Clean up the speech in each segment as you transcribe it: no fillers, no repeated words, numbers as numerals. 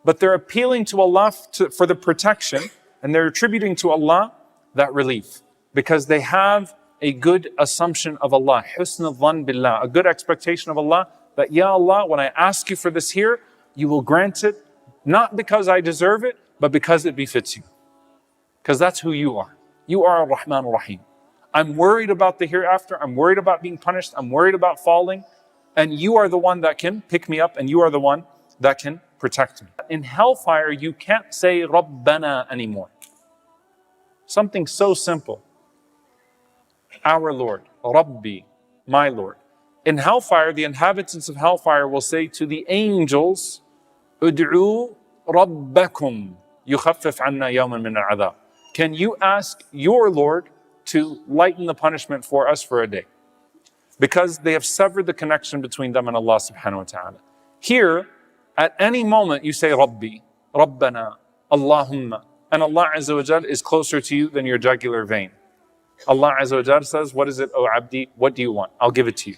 but they're appealing to Allah for the protection, and they're attributing to Allah that relief because they have a good assumption of Allah, husn al-dhan billah, a good expectation of Allah that, Ya Allah, when I ask you for this here, you will grant it, not because I deserve it, but because it befits you. Because that's who you are. You are Ar-Rahman Ar-Rahim. I'm worried about the hereafter, I'm worried about being punished, I'm worried about falling, and you are the one that can pick me up, and you are the one that can protect me. In hellfire, you can't say Rabbana anymore. Something so simple. Our Lord, Rabbi, my Lord. In hellfire, the inhabitants of hellfire will say to the angels, Ud'u Rabbakum yukhaffif anna yawman min al-'adhab. Can you ask your Lord to lighten the punishment for us for a day? Because they have severed the connection between them and Allah subhanahu wa ta'ala. Here, at any moment you say Rabbi, Rabbana, Allahumma, and Allah Azza wa Jal is closer to you than your jugular vein. Allah Azza wa Jal says, what is it, O Abdi? What do you want? I'll give it to you.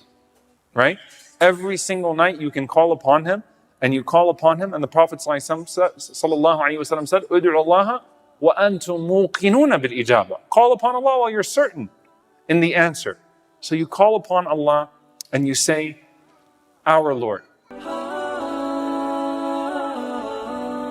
Right? Every single night you can call upon Him, and you call upon Him, and the Prophet sallallahu alaihi wasallam said, Ud'u Allah wa antum muqinuna bil ijaba. Call upon Allah while you're certain in the answer. So you call upon Allah and you say, Our Lord.